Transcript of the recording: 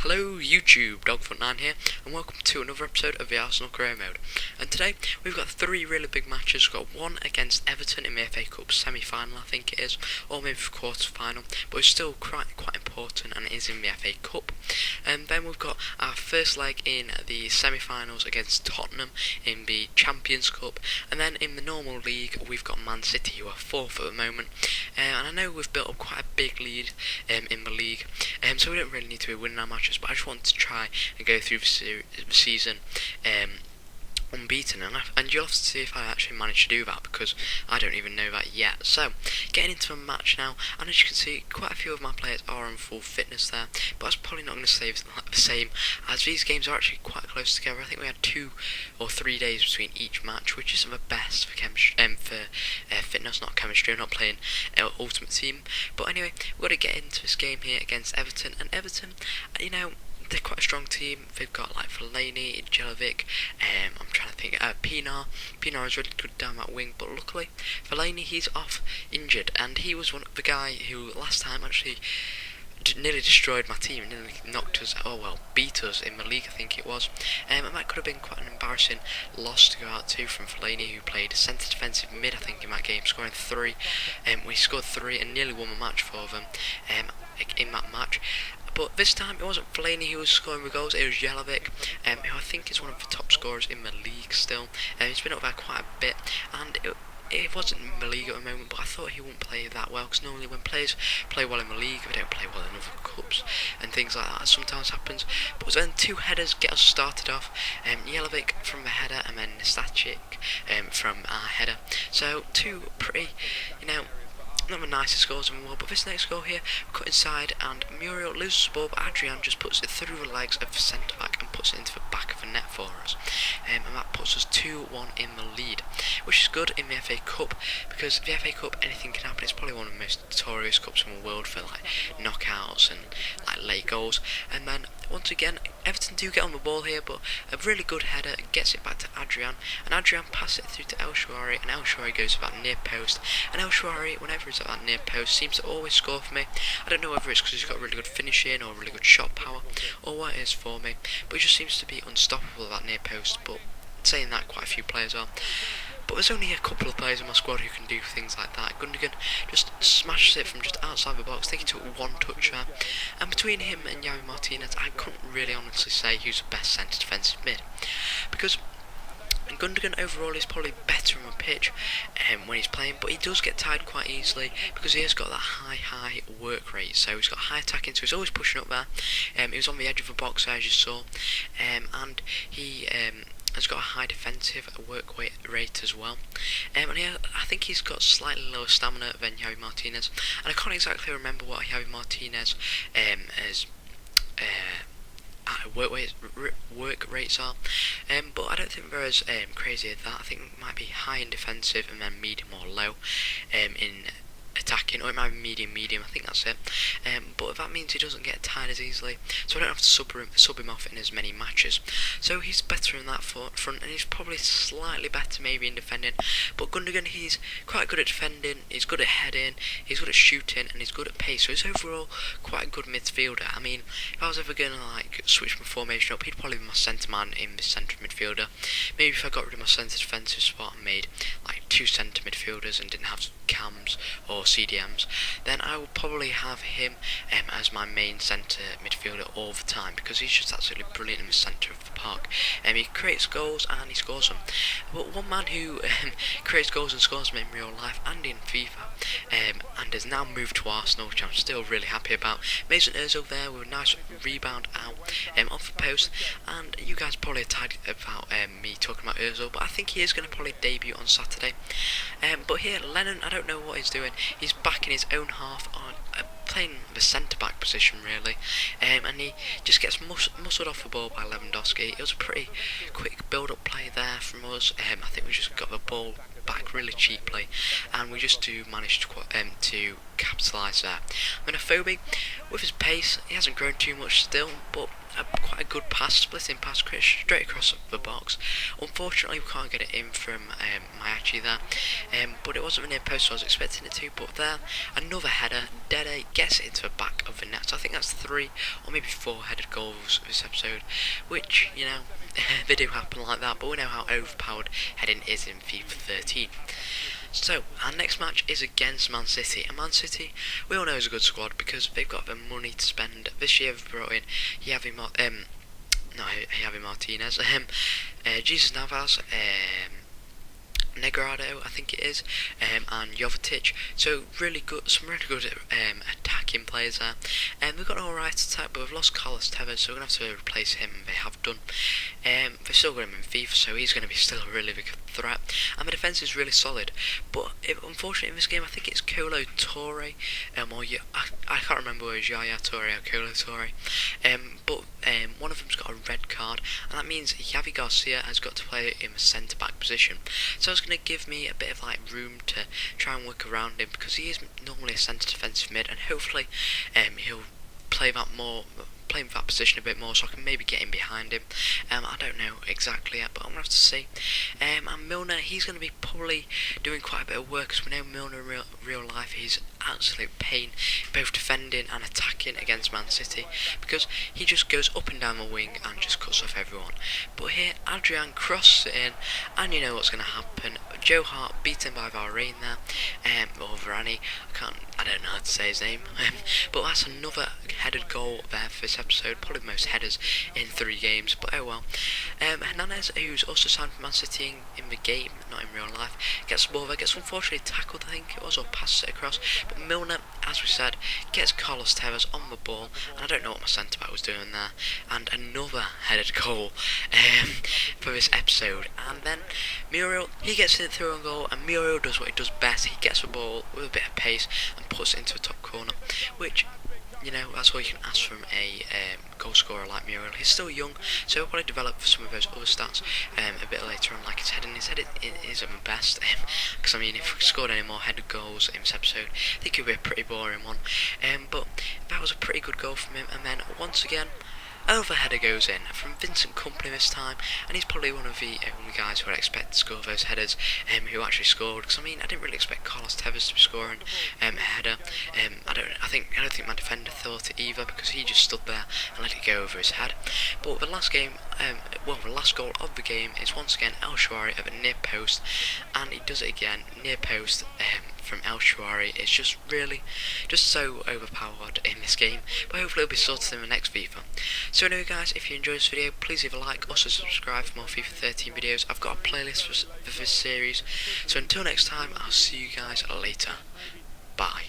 Hello YouTube, Dogfoot9 here, and welcome to another episode of the Arsenal Career Mode. And today we've got three really big matches. We've got one against Everton in the FA Cup semi-final, I think it is, or maybe quarter-final, but it's still quite important and it is in the FA Cup. And then we've got our first leg in the semi-finals against Tottenham in the Champions Cup, and then in the normal league we've got Man City, who are fourth at the moment. And I know we've built up quite a big lead in the league, so we don't really need to be winning our matches, but I just wanted to try and go through the season unbeaten, and you'll have to see if I actually manage to do that, because I don't even know that yet. So, getting into the match now, and as you can see, quite a few of my players are on full fitness there, but that's probably not going to stay the same, as these games are actually quite close together. I think we had 2 or 3 days between each match, which isn't the best for chemistry, fitness, not chemistry. I'm not playing Ultimate Team, but anyway, we've got to get into this game here against Everton, and Everton, you know, they're quite a strong team. They've got like Fellaini, Jelovic, I'm trying to think, Pinar is really good down that wing, but luckily Fellaini, he's off injured, and he was the guy who last time actually nearly destroyed my team, nearly knocked us, beat us in the league, I think it was. And that could have been quite an embarrassing loss to go out to from Fellaini, who played centre defensive mid, I think, in that game, scoring 3. We scored 3 and nearly won the match for them in that match. But this time it wasn't Fellaini who was scoring the goals, it was Jelovic, who I think is one of the top scorers in the league still. He's been up there quite a bit, and it wasn't in the league at the moment, but I thought he wouldn't play that well, because normally when players play well in the league, they don't play well in other cups and things like that. Sometimes happens. But then 2 headers get us started off. Jelovic from the header, and then Nestacic from our header. So 2 pretty, not the nicest goals in the world, but this next goal here, cut inside, and Muriel loses the ball, but Adrian just puts it through the legs of the centre-back and puts it into the back of the net for us. And that puts us 2-1 in the lead, which is good in the FA Cup, because the FA Cup, anything can happen. It's probably one of the most notorious cups in the world for like knockouts and like late goals. And then once again, Everton do get on the ball here, but a really good header gets it back to Adrian, and Adrian passes it through to El Shaarawy, and El Shaarawy goes to that near post, and El Shaarawy, whenever he's at that near post, seems to always score for me. I don't know whether it's because he's got really good finishing or really good shot power, or what it is for me, but he just seems to be unstoppable at that near post. But saying that, quite a few players are. But there's only a couple of players in my squad who can do things like that. Gundogan just smashes it from just outside the box, taking to one touch there. And between him and Javi Martinez, I couldn't really honestly say who's the best centre defensive mid, because Gundogan overall is probably better on the pitch when he's playing, but he does get tired quite easily because he has got that high work rate. So he's got high attacking, so he's always pushing up there. He was on the edge of the box there, as you saw, and he has got a high defensive work rate as well. And I think he's got slightly lower stamina than Javi Martinez, and I can't exactly remember what Javi Martinez has work rates are, but I don't think they're as crazy as that. I think it might be high in defensive and then medium or low in attacking, or it might be medium, I think that's it. But that means he doesn't get tired as easily, so I don't have to sub him off in as many matches. So he's better in that front, and he's probably slightly better maybe in defending. But Gundogan, he's quite good at defending, he's good at heading, he's good at shooting, and he's good at pace. So he's overall quite a good midfielder. I mean, if I was ever going to like switch my formation up, he'd probably be my centre man in the centre midfielder. Maybe if I got rid of my centre defensive spot and made like 2 centre midfielders and didn't have cams or CDMs, then I would probably have him as my main centre midfielder all the time, because he's just absolutely brilliant in the centre of the park. He creates goals and he scores them. But one man who creates goals and scores them in real life and in FIFA, and has now moved to Arsenal, which I'm still really happy about. Mason Ozil there with a nice rebound out off the post, and you guys probably are tired about me talking about Ozil, but I think he is going to probably debut on Saturday. But here, Lennon, I don't know what he's doing. He's back in his own half on playing the centre-back position really, and he just gets muscled off the ball by Lewandowski. It was a pretty quick build-up play there from us. I think we just got the ball back really cheaply, and we just do manage to capitalise there. I mean, Phoebe, with his pace, he hasn't grown too much still, but quite a good pass, splitting pass straight across the box. Unfortunately, we can't get it in from Mayachi there, but it wasn't near post, so I was expecting it to. But there, another header, Dede gets it into the back of the net. So I think that's 3 or maybe 4 headed goals this episode, which, you know, they do happen like that, but we know how overpowered heading is in FIFA 13. So, our next match is against Man City, and Man City, we all know is a good squad because they've got the money to spend. This year they've brought in Javi Martinez, Jesus Navas, Negrado, I think it is, and Jovetic. So really good, some really good attacking players there. And we've got an alright attack, but we've lost Carlos Tevez, so we're going to have to replace him. They have done. They've still got him in FIFA, so he's going to be still a really big threat. And the defence is really solid. But unfortunately, in this game, I think it's Kolo Torre, I can't remember whether it's Yaya Torre or Kolo Torre. But one of them's got a red card, and that means Javi Garcia has got to play in the centre back position. So it's going to give me a bit of like room to try and work around him, because he is normally a centre defensive mid, and hopefully he'll play that position a bit more, so I can maybe get in behind him. I don't know exactly yet, but I'm going to have to see. And Milner, he's going to be probably doing quite a bit of work, because we know Milner in real life, he's absolute pain, both defending and attacking against Man City, because he just goes up and down the wing and just cuts off everyone. But here, Adrian crosses it in, and you know what's going to happen. Joe Hart beaten by Varane there, or Varane, I don't know how to say his name, but that's another headed goal there for this episode, probably the most headers in 3 games, but oh well. Hernandez, who's also signed for Man City in the game, not in real life, gets the ball there, gets unfortunately tackled, I think it was, or passes it across, but Milner, as we said, gets Carlos Tevez on the ball, and I don't know what my centre back was doing there, and another headed goal for this episode. And then Muriel, he gets it through on goal, and Muriel does what he does best. He gets the ball with a bit of pace and puts it into the top corner, which, you know, that's all you can ask from a goal scorer like Muriel. He's still young, so he'll probably develop some of those other stats a bit later on, like his head. And his head isn't the best, because I mean, if we scored any more headed goals in this episode, I think it would be a pretty boring one. But that was a pretty good goal from him. And then once again, over header goes in from Vincent Kompany this time, and he's probably one of the only guys who I'd expect to score those headers who actually scored, because I mean, I didn't really expect Carlos Tevez to be scoring a header. I don't think my defender thought it either, because he just stood there and let it go over his head. But the last game, the last goal of the game is once again El Shawari at the near post, and he does it again, near post, from El Shawari. It's just so overpowered in this game, but hopefully it'll be sorted in the next FIFA. So anyway guys, if you enjoyed this video, please leave a like, also subscribe for more FIFA 13 videos. I've got a playlist for this series, so until next time, I'll see you guys later. Bye.